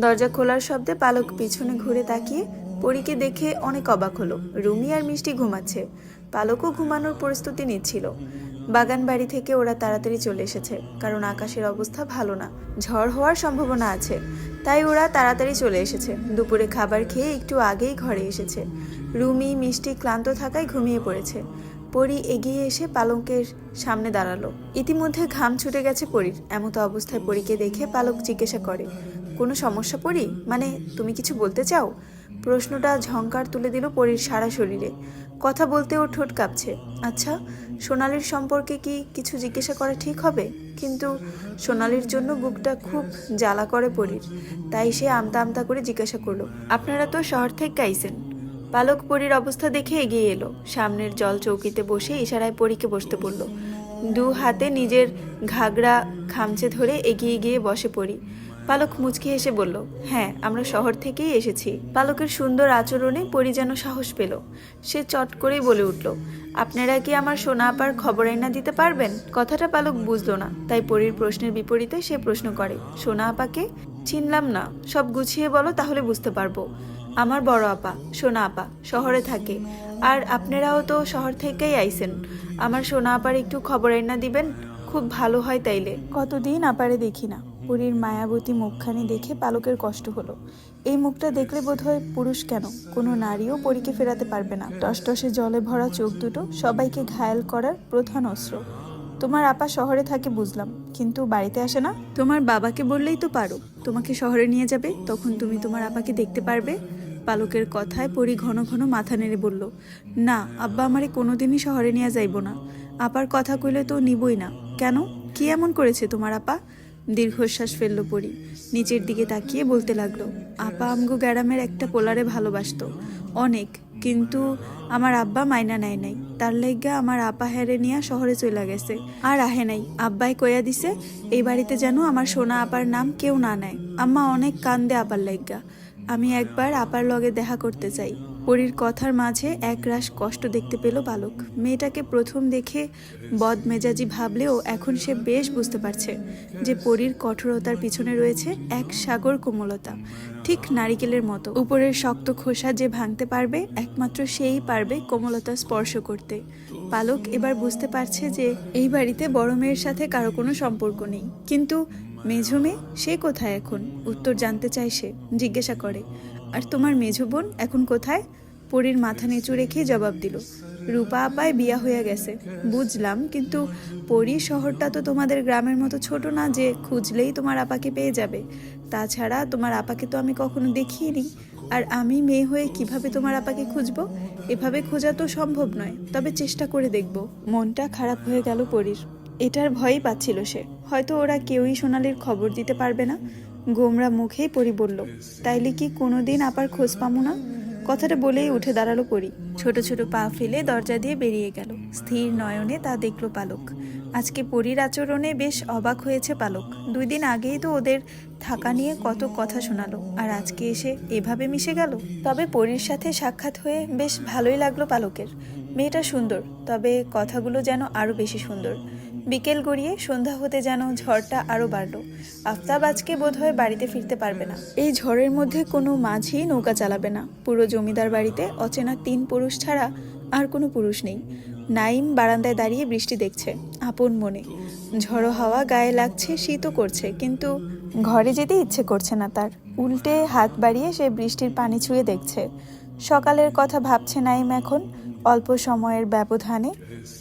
দরজা খোলার শব্দে পালক পিছনে ঘুরে তাকিয়ে পরীকে দেখে অনেক অবাক হলো। রুমি আর মিষ্টি ঘুমাচ্ছে, পালকও ঘুমানোর প্রস্তুতি নিচ্ছিল। বাগান বাড়ি থেকে ওরা তাড়াতাড়ি চলে এসেছে, কারণ আকাশের অবস্থা ভালো না, ঝড় হওয়ার সম্ভাবনা আছে। তাই ওরা তাড়াতাড়ি চলে এসেছে। দুপুরে খাবার খেয়ে একটু আগেই ঘরে এসেছে। রুমি মিষ্টি ক্লান্ত থাকায় ঘুমিয়ে পড়েছে। পরী এগিয়ে এসে পালকের সামনে দাঁড়ালো। ইতিমধ্যে ঘাম ছুটে গেছে পরীর। এমতো অবস্থায় পরীকে দেখে পালক জিজ্ঞাসা করে, কোনো সমস্যা পরী? মানে তুমি কিছু বলতে চাও? প্রশ্নটা ঝংকার তুলে দিল পরীর সারা শরীরে। কথা বলতে ওর ঠোঁট কাঁপছে। আচ্ছা, সোনালির সম্পর্কে কি কিছু জিজ্ঞাসা করা ঠিক হবে? কিন্তু সোনালির জন্য বুকটা খুব জ্বালা করে পরীর। তাই সে আমতা আমতা করে জিজ্ঞাসা করলো, আপনারা তো শহর থেকে আইছেন? পালক পরীর অবস্থা দেখে এগিয়ে এলো। সামনের জল চৌকিতে বসে ইশারায় পরীকে বসতে বলল। দু হাতে নিজের ঘাগরা খামচে ধরে এগিয়ে গিয়ে বসে পড়ি। পালক মুচকি হেসে বলল, হ্যাঁ, আমরা শহর থেকেই এসেছি। পালকের সুন্দর আচরণে পরী যেন সাহস পেল। সে চট করেই বলে উঠল, আপনারা কি আমার সোনা আপার খবর আইনা দিতে পারবেন? কথাটা পালক বুঝলো না, তাই পরীর প্রশ্নের বিপরীতে সে প্রশ্ন করে, সোনা আপাকে? চিনলাম না, সব গুছিয়ে বলো, তাহলে বুঝতে পারবো। আমার বড় আপা, সোনা আপা, শহরে থাকে। আর আপনারাও তো শহর থেকেই আইছেন। আমার সোনা আপার একটু খবর আইনা দিবেন, খুব ভালো হয় তাইলে। কতদিন আপারে দেখি না। পরীর মায়াবতী মুখখানি দেখে পালকের কষ্ট হলো। এই মুখটা দেখলে বোধহয় পুরুষ কেন, কোনো নারীও পরীকে ফেরাতে পারবে না। টসটসে জলে ভরা চোখ দুটো সবাইকে ঘায়েল করার প্রধান অস্ত্র। তোমার আপা শহরে থাকে বুঝলাম, কিন্তু বাড়িতে আসে না? তোমার বাবাকে বললেই তো পারো, তোমাকে শহরে নিয়ে যাবে, তখন তুমি তোমার আপাকে দেখতে পারবে। পালকের কথায় পরী ঘন ঘন মাথা নেড়ে বলল, না, আব্বা আমারে কোনোদিনই শহরে নিয়ে যাইব না। আপার কথা কইলে তো নিবই না। কেন, কি এমন করেছে তোমার আপা? দীর্ঘশ্বাস ফেললো পরী। নিচের দিকে তাকিয়ে বলতে লাগলো, আপা আমগো গ্যারামের একটা পোলারে ভালোবাসতো অনেক, কিন্তু আমার আব্বা মাইনা নেয় নাই। তার লাইগা আমার আপা হেরে নিয়ে শহরে চলে গেছে, আর আহে নাই। আব্বাই কইয়া দিছে এই বাড়িতে যেন আমার সোনা আপার নাম কেউ না নেয়। আম্মা অনেক কান্দে আপার লাইগা। আমি একবার আপার লগে দেখা করতে চাই। পরীর কথার মাঝে একরাশ কষ্ট দেখতে পেল বালক। মেয়েটাকে প্রথম দেখে বদমেজাজি ভাবলেও এখন সে বেশ বুঝতে পারছে যে পরীর কঠোরতার পিছনে রয়েছে এক সাগর কোমলতা, ঠিক নারিকেলের মতো। উপরের শক্ত খোসা যে ভাঙতে পারবে, একমাত্র সেই পারবে কোমলতা স্পর্শ করতে। পালক এবার বুঝতে পারছে যে এই বাড়িতে বড় মেয়ের সাথে কারো কোনো সম্পর্ক নেই। কিন্তু মেঝো মেয়ে, সে কোথায় এখন? উত্তর জানতে চায় সে। জিজ্ঞাসা করে, আর তোমার মেঝো বোন এখন কোথায়? পরীর মাথা নিচু রেখে জবাব দিল, রূপা আপায় বিয়া হইয়া গেছে। বুঝলাম, কিন্তু পরী, শহরটা তো তোমাদের গ্রামের মতো ছোট না যে খুঁজলেই তোমার আপাকে পেয়ে যাবে। তাছাড়া তোমার আপাকে তো আমি কখনো দেখিনি। আর আমি মেয়ে হয়ে কিভাবে তোমার আপাকে খুঁজবো? এভাবে খোঁজা তো সম্ভব নয়, তবে চেষ্টা করে দেখব। মনটা খারাপ হয়ে গেল পরীর। এটার ভয়ই পাচ্ছিল সে, হয়তো ওরা কেউই সোনালির খবর দিতে পারবে না। গোমরা মুখেই পরী বলল, তাইলে কি কোনোদিন আপার খোঁজ পামু না? কথাটা বলেই উঠে দাঁড়ালো পরী। ছোট ছোট পা ফেলে দরজা দিয়ে বেরিয়ে গেল। স্থির নয়নে তা দেখল পালক। আজকে পরীর আচরণে বেশ অবাক হয়েছে পালক। 2 দিন আগেই তো ওদের থাকা নিয়ে কত কথা শোনালো, আর আজকে এসে এভাবে মিশে গেল। তবে পরীর সাথে সাক্ষাৎ হয়ে বেশ ভালোই লাগলো পালকের। মেয়েটা সুন্দর, তবে কথাগুলো যেন আরো বেশি সুন্দর। বিকেল গড়িয়ে সন্ধ্যা হতে যেন ঝড়টা আরো বাড়লো। আফতাব আজকে বোধহয় বাড়িতে ফিরতে পারবে না। এই ঝড়ের মধ্যে কোনো মাঝি নৌকা চালাবে না। পুরো জমিদার বাড়িতে অচেনা 3 পুরুষ ছাড়া আর কোনো পুরুষ নেই। নাইম বারান্দায় দাঁড়িয়ে বৃষ্টি দেখছে আপন মনে। ঝড়ো হাওয়া গায়ে লাগছে, শীতও করছে, কিন্তু ঘরে যেতে ইচ্ছে করছে না তার। উল্টে হাত বাড়িয়ে সে বৃষ্টির পানি ছুঁয়ে দেখছে। সকালের কথা ভাবছে নাইম এখন। অল্প সময়ের ব্যবধানে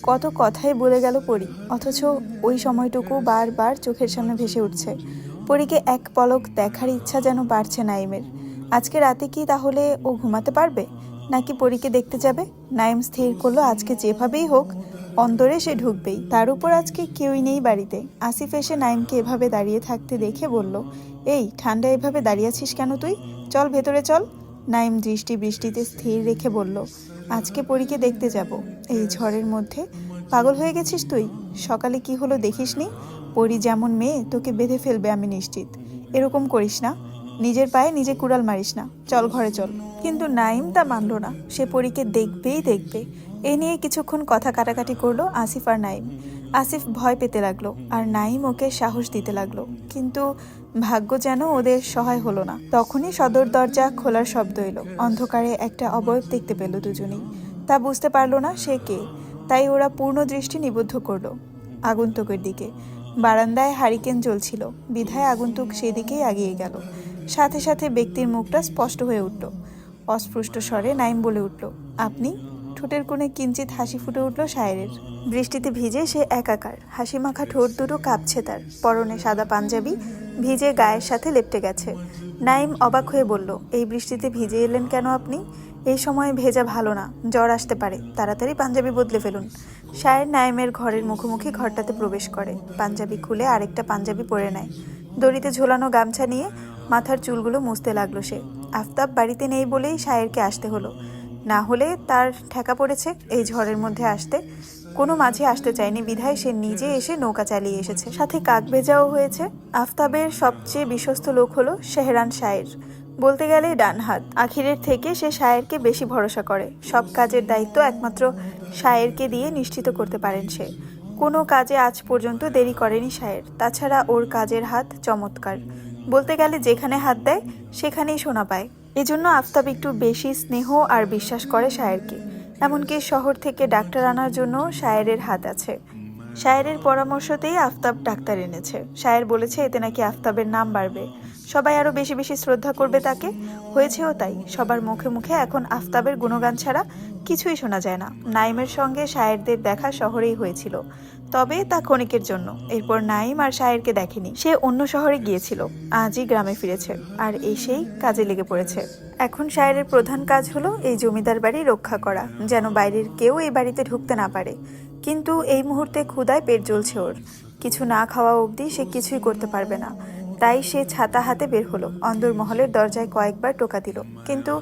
কত কথাই বলে গেল পরী, অথচ ওই সময়টুকু বারবার চোখের সামনে ভেসে উঠছে। পরীকে এক পলক দেখার ইচ্ছা যেন বাড়ছে নাইমের। আজকে রাতে কি তাহলে ও ঘুমাতে পারবে, নাকি পরীকে দেখতে যাবে? নাইম স্থির করলো আজকে যেভাবেই হোক অন্দরে সে ঢুকবেই। তার উপর আজকে কেউই নেই বাড়িতে। আসিফ এসে নাইমকে এভাবে দাঁড়িয়ে থাকতে দেখে বলল, এই ঠান্ডা এভাবে দাঁড়িয়ে আছিস কেন তুই? চল ভেতরে চল। নাইম দৃষ্টি বৃষ্টিতে স্থির রেখে বলল, আজকে পরীকে দেখতে যাব। এই ঝড়ের মধ্যে? পাগল হয়ে গেছিস তুই? সকালে কি হলো দেখিসনি? পরী যেমন মেয়ে, তোকে বেঁধে ফেলবে আমি নিশ্চিত। এরকম করিস না, নিজের পায়ে নিজে কুড়াল মারিস না। চল ঘরে চল। কিন্তু নাইম তা মানল না। সে পরীকে দেখবেই দেখবে। এ নিয়ে কিছুক্ষণ কথা কাটাকাটি করলো আসিফ আর নাইম। আসিফ ভয় পেতে লাগলো আর নাইম ওকে সাহস দিতে লাগলো, কিন্তু ভাগ্য যেন ওদের সহায় হলো না। তখনই সদর দরজা খোলার শব্দ এলো। অন্ধকারে একটা অবয়ব দেখতে পেল দুজনেই। তা বুঝতে পারলো না সে কে, তাই ওরা পূর্ণ দৃষ্টি নিবদ্ধ করলো আগন্তুকের দিকে। বারান্দায় হারিকেন জ্বলছিল, বিধায় আগন্তুক সেদিকেই এগিয়ে গেল। সাথে সাথে ব্যক্তির মুখটা স্পষ্ট হয়ে উঠল। অস্পষ্ট স্বরে নাইম বলে উঠল, আপনি? ঠোঁটের কোণে কিঞ্চিত হাসি ফুটে উঠল শায়েরের। বৃষ্টিতে ভিজে সে একাকার, হাসি মাখা ঠোঁট দুটো কাঁপছে তার, পরনে সাদা পাঞ্জাবি ভিজে গায়ের সাথে লেপ্টে গেছে। নাইম অবাক হয়ে বলল, এই বৃষ্টিতে ভিজে এলেন কেন আপনি? এই সময় ভেজা ভালো না, জ্বর আসতে পারে, তাড়াতাড়ি পাঞ্জাবি বদলে ফেলুন। শায়ের নাইমের ঘরের মুখোমুখি ঘরটাতে প্রবেশ করে, পাঞ্জাবি খুলে আরেকটা পাঞ্জাবি পরে নেয়। দড়িতে ঝোলানো গামছা নিয়ে মাথার চুলগুলো মুছতে লাগলো সে। আফতাব বাড়িতে নেই বলেই শায়েরকে আসতে হলো, না হলে তার ঠেকা পড়েছে এই ঝড়ের মধ্যে আসতে। কোনো মাঝে আসতে চায়নি বিধায় সে নিজে এসে নৌকা চালিয়ে এসেছে, সাথে কাক ভেজাও হয়েছে। আফতাবের সবচেয়ে বিশ্বস্ত লোক হলো শেহরান শায়ের, বলতে গেলে ডান হাত। আখিরের থেকে সে শায়েরকে বেশি ভরসা করে, সব কাজের দায়িত্ব একমাত্র শায়েরকে দিয়ে নিশ্চিত করতে পারেন সে। কোনো কাজে আজ পর্যন্ত দেরি করেনি শায়ের, তাছাড়া ওর কাজের হাত চমৎকার। বলতে গেলে যেখানে হাত দেয় সেখানেই সোনা পায়। এজন্য আফতাব একটু বেশি স্নেহ আর বিশ্বাস করে শায়েরকে। এমনকি শহর থেকে ডাক্তার আনার জন্য শায়েরের হাত আছে। শায়েরের পরামর্শতেই আফতাব ডাক্তার এনেছে। শায়ের বলেছে এতে নাকি আফতাবের নাম বাড়বে, সবাই আরো বেশি বেশি শ্রদ্ধা করবে তাকে। হয়েছেও তাই, সবার মুখে মুখে এখন আফতাবের গুণগান ছাড়া কিছুই শোনা যায় না। নাইমের সঙ্গে শায়েরদের দেখা শহরেই হয়েছিল, তবে তা ক্ষণিকের জন্য। এরপর নাইম আর শায়েরকে দেখেনি, সে অন্য শহরে গিয়েছিল, আজই গ্রামে ফিরেছে আর এসেই কাজে লেগে পড়েছে। এখন শায়েরের প্রধান কাজ হলো এই জমিদার বাড়ি রক্ষা করা, যেন বাইরের কেউ এই বাড়িতে ঢুকতে না পারে। কিন্তু এই মুহূর্তে ক্ষুধায় পেট জ্বলছে ওর, কিছু না খাওয়া অবধি সে কিছুই করতে পারবে না। তাই সে ছাতা হাতে বের হলো, অন্দরমহলের দরজায় কয়েকবার টোকা দিল, কিন্তু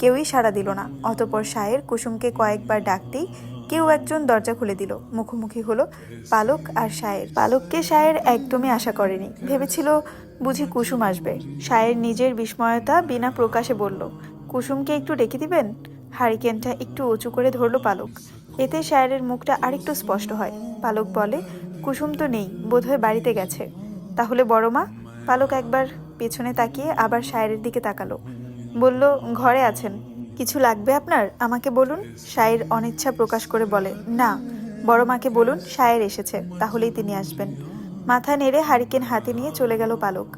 কেউই সাড়া দিল না। অতঃপর শায়ের কুসুমকে কয়েকবার ডাকতেই কেউ একজন দরজা খুলে দিল। মুখোমুখি হলো পালক আর শায়ের। পালককে শায়ের একদমই আশা করেনি, ভেবেছিল বুঝি কুসুম আসবে। শায়ের নিজের বিস্ময়তা বিনা প্রকাশে বলল, কুসুমকে একটু ডেকে দিবেন। হারিকেনটা একটু উঁচু করে ধরল পালক, এতে শায়েরের মুখটা আরেকটু স্পষ্ট হয়। পালক বলে, কুসুম তো নেই, বোধহয় বাড়িতে গেছে। তাহলে বড় মা? পালক একবার পেছনে তাকিয়ে আবার শায়েরের দিকে তাকালো, বলল, ঘরে আছেন। কিছু লাগবে আপনার? আমাকে বলুন। শায়ের অনিচ্ছা প্রকাশ করে বলে, না, বড় মাকে বলুন শায়ের এসেছে, তাহলেই তিনি আসবেন। মাথা নেড়ে হারিকেন হাতে নিয়ে চলে গেল পালক।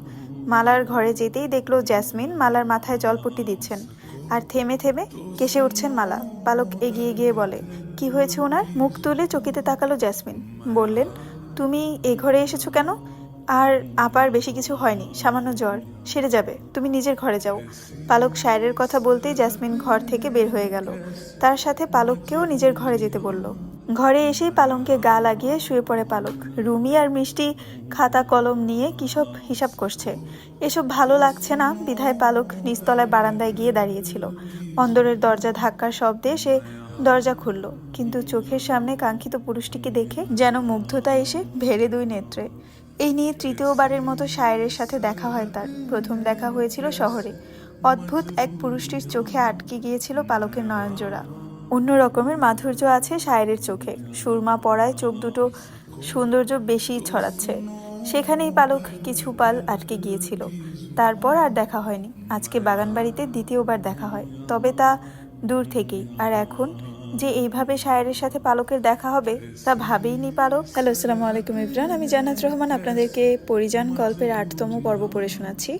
মালার ঘরে যেতেই দেখলো জ্যাসমিন মালার মাথায় জলপট্টি দিচ্ছেন, আর থেমে থেমে কেসে উঠছেন মালা। পালক এগিয়ে গিয়ে বলে, কি হয়েছে ওনার? মুখ তুলে চকিতে তাকালো জ্যাসমিন, বললেন, তুমি এ ঘরে এসেছো কেন? আর আপার বেশি কিছু হয়নি, সামান্য জ্বর, সেরে যাবে, তুমি নিজের ঘরে যাও। পালক শায়েরের কথা বলতেই জ্যাসমিন ঘর থেকে বের হয়ে গেল, তার সাথে পালককেও নিজের ঘরে যেতে বলল। ঘরে এসেই পালঙ্কে গা লাগিয়ে শুয়ে পড়ে পালক। রুমি আর মিষ্টি খাতা কলম নিয়ে কিসব হিসাব করছে। এসব ভালো লাগছে না বিধায় পালক নিচতলায় বারান্দায় গিয়ে দাঁড়িয়েছিল। অন্দরের দরজা ধাক্কার শব্দে সে দরজা খুলল, কিন্তু চোখের সামনে কাঙ্ক্ষিত পুরুষটিকে দেখে যেন মুগ্ধতা এসে ভেড়ে দুই নেত্রে। এই নিয়ে তৃতীয়বারের মতো শায়েরের সাথে দেখা হয় তার। প্রথম দেখা হয়েছিল শহরে। অদ্ভুত এক পুরুষটির চোখে আটকে গিয়েছিল পালকের নয়নজোড়া। অন্য রকমের মাধুর্য আছে শায়েরের চোখে, সুরমা পড়ায় চোখ দুটো সৌন্দর্য বেশি ছড়াচ্ছে। সেখানেই পালক কিছু পাল আটকে গিয়েছিল। তারপর আর দেখা হয়নি। আজকে বাগানবাড়িতে দ্বিতীয়বার দেখা হয়, তবে তা দূর থেকেই। আর এখন যে এইভাবে শায়েরের সাথে পালকের দেখা হবে তা ভাবেইনি পালক। হ্যালো, আসসালামু আলাইকুম ইব্রান, আমি জান্নাত রহমান আপনাদেরকে পরিজান গল্পের 8তম পর্ব পড়ে শোনাচ্ছি,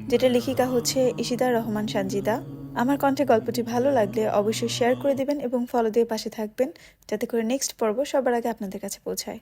যেটা লেখিকা হচ্ছে ইশিতা রহমান সানজিদা। আমার কণ্ঠে গল্পটি ভালো লাগলে অবশ্যই শেয়ার করে দিবেন এবং ফলো দিয়ে পাশে থাকবেন, যাতে করে নেক্সট পর্ব সবার আগে আপনাদের কাছে পৌঁছায়।